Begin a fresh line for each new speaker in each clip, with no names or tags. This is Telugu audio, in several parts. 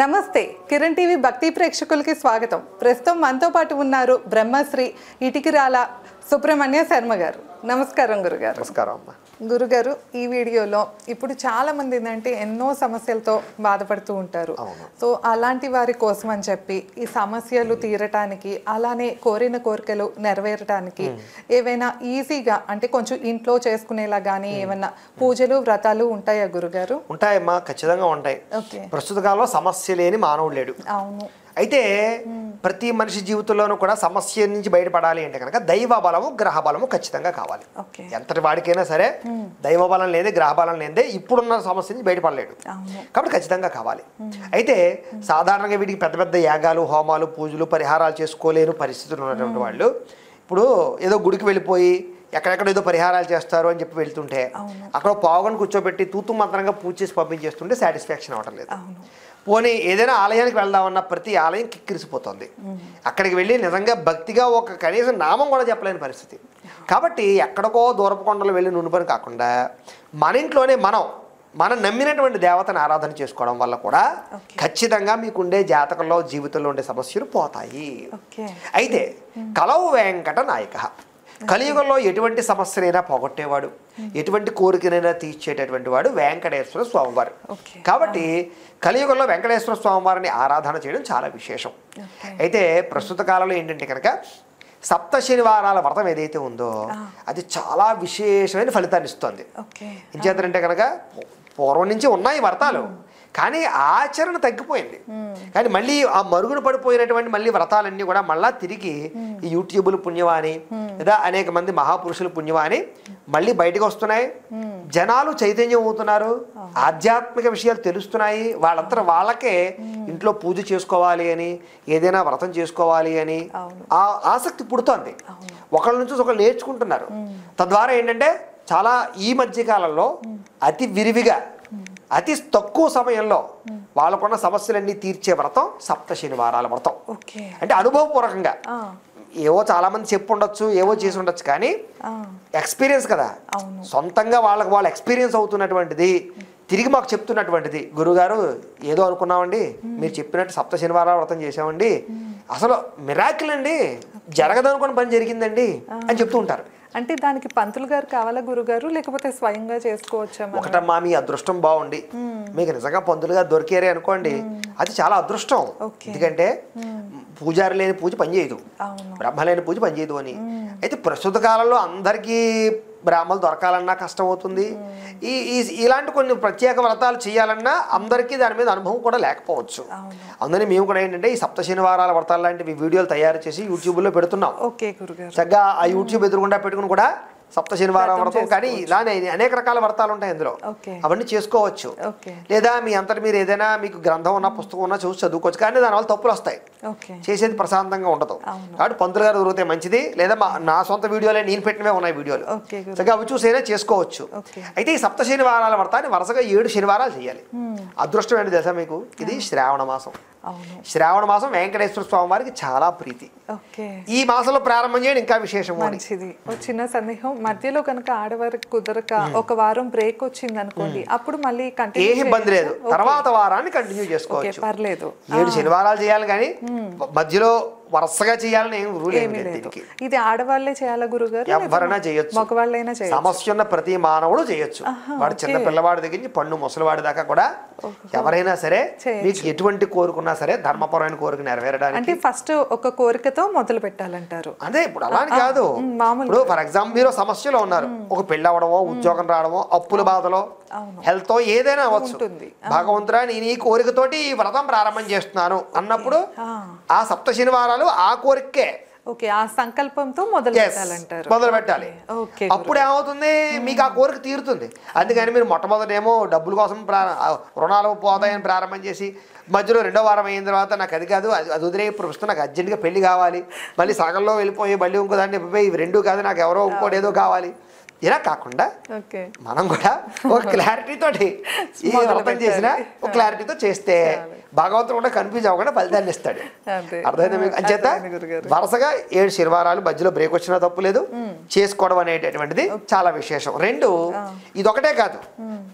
నమస్తే కిరణ్ టీవీ భక్తి ప్రేక్షకులకి స్వాగతం. ప్రస్తుతం మనతో పాటు ఉన్నారు బ్రహ్మశ్రీ ఇటికిరాల సుబ్రహ్మణ్య శర్మ గారు. నమస్కారం గురుగారు.
నమస్కారం అమ్మా.
గురుగారు, ఈ వీడియోలో ఇప్పుడు చాలా మంది ఏంటంటే ఎన్నో సమస్యలతో బాధపడుతూ ఉంటారు. సో అలాంటి వారి కోసం అని చెప్పి ఈ సమస్యలు తీరటానికి అలానే కోరిన కోరికలు నెరవేరటానికి ఏవైనా ఈజీగా అంటే కొంచెం ఇంట్లో చేసుకునేలా కానీ ఏమైనా పూజలు వ్రతాలు ఉంటాయా గురుగారు?
ఉంటాయమ్మా, ఖచ్చితంగా ఉంటాయి. ప్రస్తుత కాలంలో సమస్య లేని మానవుడు లేడు.
అవును.
అయితే ప్రతి మనిషి జీవితంలోనూ కూడా సమస్య నుంచి బయటపడాలి అంటే కనుక దైవ బలము గ్రహ బలము ఖచ్చితంగా కావాలి. ఎంతటి వాడికైనా సరే దైవ బలం లేదే గ్రహ బలం లేదే ఇప్పుడున్న సమస్య నుంచి బయటపడలేడు. కాబట్టి ఖచ్చితంగా కావాలి. అయితే సాధారణంగా వీటికి పెద్ద పెద్ద యాగాలు హోమాలు పూజలు పరిహారాలు చేసుకోలేని పరిస్థితులు ఉన్నటువంటి వాళ్ళు ఇప్పుడు ఏదో గుడికి వెళ్ళిపోయి ఎక్కడెక్కడ ఏదో పరిహారాలు చేస్తారు అని చెప్పి వెళ్తుంటే అక్కడ పావుగని కూర్చోబెట్టి తూతు మంత్రంగా పూజ చేసి పంపించేస్తుంటే సాటిస్ఫాక్షన్ అవ్వటం లేదు. పోనీ ఏదైనా ఆలయానికి వెళ్దామన్నా ప్రతి ఆలయం కిక్కిరిసిపోతుంది. అక్కడికి వెళ్ళి నిజంగా భక్తిగా ఒక కనీసం నామం కూడా చెప్పలేని పరిస్థితి. కాబట్టి ఎక్కడికో దూరపు కొండలు వెళ్ళి నుండి పని కాకుండా మన ఇంట్లోనే మనం నమ్మినటువంటి దేవతను ఆరాధన చేసుకోవడం వల్ల కూడా ఖచ్చితంగా మీకుండే జాతకంలో జీవితంలో ఉండే సమస్యలు పోతాయి. అయితే కలవు వెంకట నాయక కలియుగంలో ఎటువంటి సమస్యనైనా పోగొట్టేవాడు, ఎటువంటి కోరికనైనా తీర్చేటటువంటి వాడు వెంకటేశ్వర స్వామివారు. కాబట్టి కలియుగంలో వెంకటేశ్వర స్వామివారిని ఆరాధన చేయడం చాలా విశేషం. అయితే ప్రస్తుత కాలంలో ఏంటంటే కనుక సప్త శనివారాల వ్రతం ఏదైతే ఉందో అది చాలా విశేషమైన ఫలితాన్ని ఇస్తుంది. ఏం చేద్దారంటే కనుక పూర్వం నుంచి ఉన్నాయి వ్రతాలు, కానీ ఆచరణ తగ్గిపోయింది. కానీ మళ్ళీ ఆ మరుగున పడిపోయినటువంటి మళ్ళీ వ్రతాలన్నీ కూడా మళ్ళీ తిరిగి ఈ యూట్యూబులు పుణ్యవాణి లేదా అనేక మంది మహాపురుషులు పుణ్యవాణి మళ్ళీ బయటకు వస్తున్నాయి. జనాలు చైతన్యం అవుతున్నారు, ఆధ్యాత్మిక విషయాలు తెలుస్తున్నాయి. వాళ్ళంతా వాళ్ళకే ఇంట్లో పూజ చేసుకోవాలి అని ఏదైనా వ్రతం చేసుకోవాలి అని ఆ ఆసక్తి పుడుతోంది. ఒకళ్ళ నుంచి ఒకళ్ళు నేర్చుకుంటున్నారు. తద్వారా ఏంటంటే చాలా ఈ మధ్య కాలంలో అతి విరివిగా అతి తక్కువ సమయంలో వాళ్ళకున్న సమస్యలన్నీ తీర్చే వ్రతం సప్త శనివారాల వ్రతం. అంటే అనుభవపూర్వకంగా ఏవో చాలా మంది చెప్పు ఉండొచ్చు, ఏవో చేసి ఉండొచ్చు, కానీ ఎక్స్పీరియన్స్ కదా, సొంతంగా వాళ్ళు ఎక్స్పీరియన్స్ అవుతున్నటువంటిది తిరిగి మాకు చెప్తున్నటువంటిది. గురుగారు ఏదో అనుకున్నామండి, మీరు చెప్పినట్టు సప్త శనివారాల వ్రతం చేసామండి, అసలు మిరాకిల్ అండి, జరగదనుకున్న పని జరిగిందండి అని చెప్తూ ఉంటారు.
అంటే దానికి పంతులు గారు కావాలా గురుగారు, లేకపోతే స్వయంగా చేసుకోవచ్చా?
ఒకటమ్మా, మీ అదృష్టం బాగుండి మీకు నిజంగా పంతులు గారు దొరికారే అనుకోండి, అది చాలా అదృష్టం. ఎందుకంటే పూజారి లేని పూజ పనిచేయదు, బ్రహ్మ లేని పూజ పనిచేయదు అని. అయితే ప్రస్తుత కాలంలో అందరికీ బ్రాహ్మణులు దొరకాలన్నా కష్టం అవుతుంది. ఇలాంటి కొన్ని ప్రత్యేక వ్రతాలు చేయాలన్నా అందరికీ దాని మీద అనుభవం కూడా లేకపోవచ్చు. అందుకని మేము కూడా ఏంటంటే ఈ సప్త శనివారాల వ్రతాలు లాంటివి వీడియోలు తయారు చేసి యూట్యూబ్లో పెడుతున్నాం. చక్కగా ఆ యూట్యూబ్ ఎదురుగుండా పెట్టుకుని కూడా సప్త శనివారం వ్రతం కానీ ఇలానే అనేక రకాల వ్రతాలు ఉంటాయి అందులో, అవన్నీ చేసుకోవచ్చు. లేదా మీ అంతటి మీరు ఏదైనా మీకు గ్రంథం ఉన్న పుస్తకం ఉన్నా చూసి చదువుకోవచ్చు, కానీ దానివల్ల తప్పులు వస్తాయి, చేసేది ప్రశాంతంగా ఉండదు. కాబట్టి పంతులు గారు దొరికితే మంచిది, లేదా నా సొంత వీడియోలే నేను పెట్టినవే ఉన్నాయి వీడియోలు, చక్కగా అవి చూసైనా చేసుకోవచ్చు. అయితే ఈ సప్త శనివారాల వ్రతాన్ని వరుసగా 7 శనివారాలు చేయాలి. అదృష్టం ఏంటి తెలుసా మీకు? ఇది శ్రావణ మాసం. శ్రావణ మాసం వెంకటేశ్వర స్వామి వారికి చాలా ప్రీతి. ఈ మాసంలో ప్రారంభం చేయడం ఇంకా విశేషం.
చిన్న సందేహం, మధ్యలో కనుక ఆడవారికి కుదరక ఒక వారం బ్రేక్ వచ్చింది అనుకోండి, అప్పుడు మళ్ళీ
ఏ ఇబ్బంది లేదు, తర్వాత వారాన్ని కంటిన్యూ చేసుకోవచ్చు,
పర్లేదు.
7 శనివారాలు చేయాలి, కానీ మధ్యలో వరుసగా చేయాలని ఏం రూల్ ఏమి లేదు.
ఇది ఆడవాళ్ళే చేయాలా గురుగారు?
ఎవరైనా చేయొచ్చు,
మగవాళ్ళైనా చేయొచ్చు.
సమస్య ఉన్న ప్రతి మానవుడు చేయొచ్చు. వాడు చిన్న పిల్లవాడి దగ్గర నుంచి పండు ముసలివాడి దాకా కూడా ఎవరైనా సరే మీకు ఎటువంటి కోరుకున్నా సరే ధర్మపరమైన కోరిక నెరవేరడానికి.
అంటే ఫస్ట్ ఒక కోరికతో మొదలు పెట్టాలంటారు.
అదే ఇప్పుడు అలాని కాదు. ఇప్పుడు ఫర్ ఎగ్జాంపుల్ మీరు సమస్యలో ఉన్నారు, ఒక పెళ్ళి అవడమో ఉద్యోగం రావడమో అప్పుల బాధలో హెల్త్ ఏదైనా అవ్వచ్చు. భగవంతుడా నేను ఈ కోరికతోటి ఈ వ్రతం ప్రారంభం చేస్తున్నాను అన్నప్పుడు ఆ సప్త శనివారాలు ఆ కోరికే
ఆ సంకల్పంతో మొదలు
పెట్టాలి. అప్పుడు ఏమవుతుంది, మీకు ఆ కోరిక తీరుతుంది. అందుకని మీరు మొట్టమొదటేమో డబ్బుల కోసం రుణాలు పోతాయని ప్రారంభం చేసి మధ్యలో 2వ వారం అయిన తర్వాత నాకు అది కాదు అది వదిలే, ఇప్పుడు వస్తే నాకు అర్జెంట్గా పెళ్లి కావాలి, మళ్ళీ సగంలో వెళ్ళిపోయి మళ్ళీ ఇంకో దాన్ని ఇవి 2 కాదు నాకు ఎవరో ఇంకోటి ఏదో కావాలి, ఇలా కాకుండా
ఓకే
మనం కూడా ఒక క్లారిటీ తోటి ఈ వ్రతం చేసినా ఒక క్లారిటీతో చేస్తే భగవంతుడు కూడా కన్ఫ్యూజ్ అవ్వకుండా ఫలితాన్ని ఇస్తాడు. అర్థమైందా మీకు? అంచేత వరుసగా 7 శనివారాలు మధ్యలో బ్రేక్ వచ్చినా తప్పు లేదు, చేసుకోవడం అనేటటువంటిది చాలా విశేషం. 2 ఇదొకటే కాదు,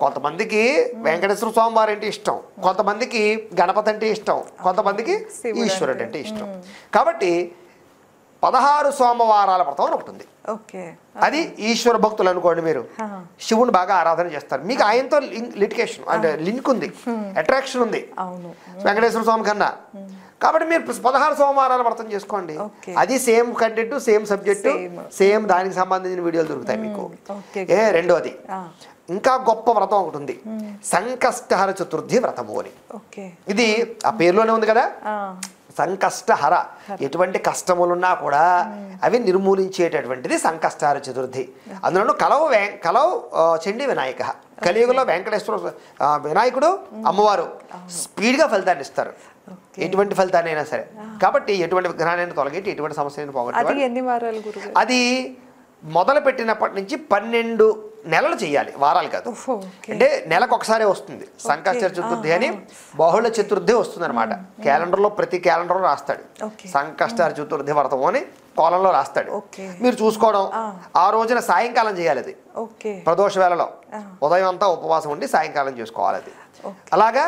కొంతమందికి వెంకటేశ్వర స్వామి వారు అంటే ఇష్టం, కొంతమందికి గణపతి అంటే ఇష్టం, కొంతమందికి ఈశ్వరుడు అంటే ఇష్టం. కాబట్టి 16 సోమవారాల వ్రతం అని ఒకటి ఉంది. అది ఈశ్వర భక్తులు అనుకోండి, మీరు శివుని బాగా ఆరాధన చేస్తారు, మీకు ఆయనతో లిటికేషన్ అంటే లింక్ ఉంది, అట్రాక్షన్ ఉంది వెంకటేశ్వర స్వామి కన్నా. కాబట్టి మీరు 16 సోమవారాల వ్రతం చేసుకోండి. అది same content, same subject, same దానికి సంబంధించిన వీడియోలు దొరుకుతాయి మీకు. రెండోది ఇంకా గొప్ప వ్రతం ఒకటి ఉంది, సంకష్టహర చతుర్థి వ్రతము అని. ఇది ఆ పేరులోనే ఉంది కదా, సంకష్టహర, ఎటువంటి కష్టములున్నా కూడా అవి నిర్మూలించేటటువంటిది సంకష్టహర చతుర్థి. అందులో కలవు చండీ వినాయక, కలియుగంలో వెంకటేశ్వర వినాయకుడు అమ్మవారు స్పీడ్గా ఫలితాన్ని ఇస్తారు, ఎటువంటి ఫలితాన్ని అయినా సరే. కాబట్టి ఎటువంటి విఘ్నాన్ని తొలగేటి, ఎటువంటి సమస్యను పోగొట్టాలి. అది మొదలు పెట్టినప్పటి నుంచి 12 నెలలు చేయాలి, వారాలు కాదు. అంటే నెలకు ఒకసారి వస్తుంది సంకష్టహర చతుర్థి అని, బహుళ చతుర్థి వస్తుంది అనమాట. క్యాలెండర్లో ప్రతి క్యాలెండర్లో రాస్తాడు సంకష్టహర చతుర్థి వ్రతం అని కోలంలో రాస్తాడు. మీరు చూసుకోవడం, ఆ రోజున సాయంకాలం చేయాలి అది, ప్రదోష వేళలో. ఉదయం అంతా ఉపవాసం ఉండి సాయంకాలం చేసుకోవాలి అది. అలాగా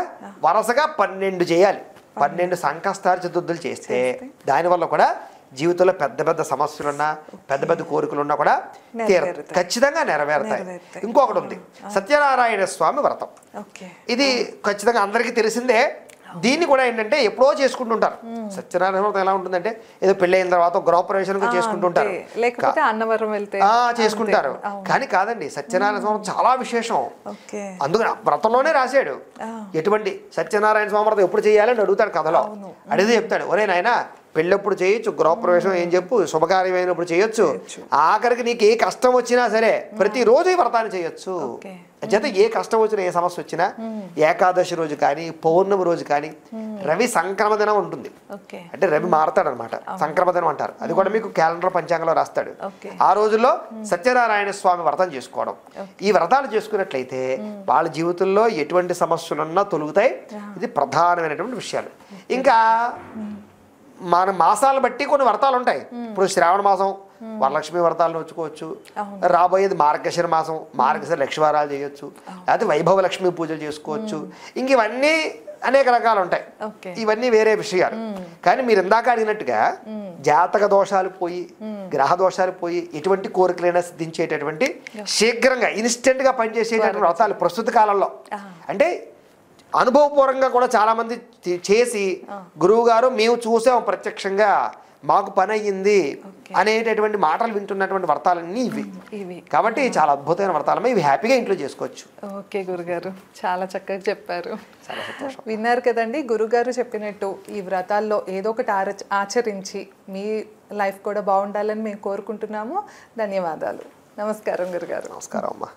వరుసగా 12 చేయాలి. 12 సంకష్టహర చతుర్థులు చేస్తే దానివల్ల కూడా జీవితంలో పెద్ద పెద్ద సమస్యలున్నా, పెద్ద పెద్ద కోరికలున్నా కూడా ఖచ్చితంగా నెరవేరుతాయి. ఇంకొకటి ఉంది, సత్యనారాయణ స్వామి వ్రతం. ఇది ఖచ్చితంగా అందరికీ తెలిసిందే. దీన్ని కూడా ఏంటంటే ఎప్పుడో చేసుకుంటుంటారు. సత్యనారాయణ వ్రతం ఎలా ఉంటుందంటే, ఏదో పెళ్ళి అయిన తర్వాత గృహప్రవేశం చేసుకుంటుంటారు, చేసుకుంటారు. కానీ కాదండి, సత్యనారాయణ స్వామి చాలా విశేషం. అందుకని వ్రతంలోనే రాశాడు ఎటువంటి సత్యనారాయణ స్వామి వ్రతం ఎప్పుడు చేయాలని అడుగుతాడు కథలో. అడిగితే చెప్తాడు, ఒరే నాయన పెళ్ళప్పుడు చేయొచ్చు, గృహప్రవేశం ఏం చెప్పు, శుభకార్యమైనప్పుడు చేయొచ్చు, ఆఖరికి నీకు ఏ కష్టం వచ్చినా సరే ప్రతిరోజు ఈ వ్రతాన్ని చేయొచ్చు. చేత ఏ కష్టం వచ్చినా, ఏ సమస్య వచ్చినా, ఏకాదశి రోజు కానీ, పౌర్ణమి రోజు కానీ, రవి సంక్రమ దినం ఉంటుంది. అంటే రవి మారతాడు అనమాట, సంక్రమ దినం అంటారు. అది కూడా మీకు క్యాలెండర్ పంచాంగంలో రాస్తాడు. ఆ రోజుల్లో సత్యనారాయణ స్వామి వ్రతం చేసుకోవడం, ఈ వ్రతాలు చేసుకున్నట్లయితే వాళ్ళ జీవితంలో ఎటువంటి సమస్యలున్నా తొలుగుతాయి. ఇది ప్రధానమైనటువంటి విషయాలు. ఇంకా మన మాసాలను బట్టి కొన్ని వ్రతాలు ఉంటాయి. ఇప్పుడు శ్రావణ మాసం వరలక్ష్మి వ్రతాలు నోచుకోవచ్చు, రాబోయేది మార్గశిర మాసం, మార్గశిర లక్ష్మీవారాలు చేయొచ్చు, లేకపోతే వైభవ లక్ష్మీ పూజలు చేసుకోవచ్చు. ఇంక ఇవన్నీ అనేక రకాలు ఉంటాయి, ఇవన్నీ వేరే విషయాలు. కానీ మీరు ఇందాక అడిగినట్టుగా జాతక దోషాలు పోయి, గ్రహ దోషాలు పోయి, ఎటువంటి కోరికలైనా సిద్ధించేటటువంటి, శీఘ్రంగా ఇన్స్టెంట్గా పనిచేసేటటువంటి వ్రతాలు ప్రస్తుత కాలంలో. అంటే అనుభవపూర్వకంగా కూడా చాలా మంది చేసి, గురువు గారు మేము చూసాం ప్రత్యక్షంగా, మాకు పని అయ్యింది అనేటటువంటి మాటలు వింటున్నటువంటి వ్రతాలన్నీ ఇవి. కాబట్టి చాలా అద్భుతమైన వ్రతాలమే ఇవి, హ్యాపీగా ఇంట్లో చేసుకోవచ్చు.
ఓకే గురుగారు, చాలా చక్కగా చెప్పారు. విన్నారు కదండి, గురుగారు చెప్పినట్టు ఈ వ్రతాల్లో ఏదో ఒకటి ఆచరించి మీ లైఫ్ కూడా బాగుండాలని మేము కోరుకుంటున్నాము. ధన్యవాదాలు. నమస్కారం గురుగారు.
నమస్కారం అమ్మా.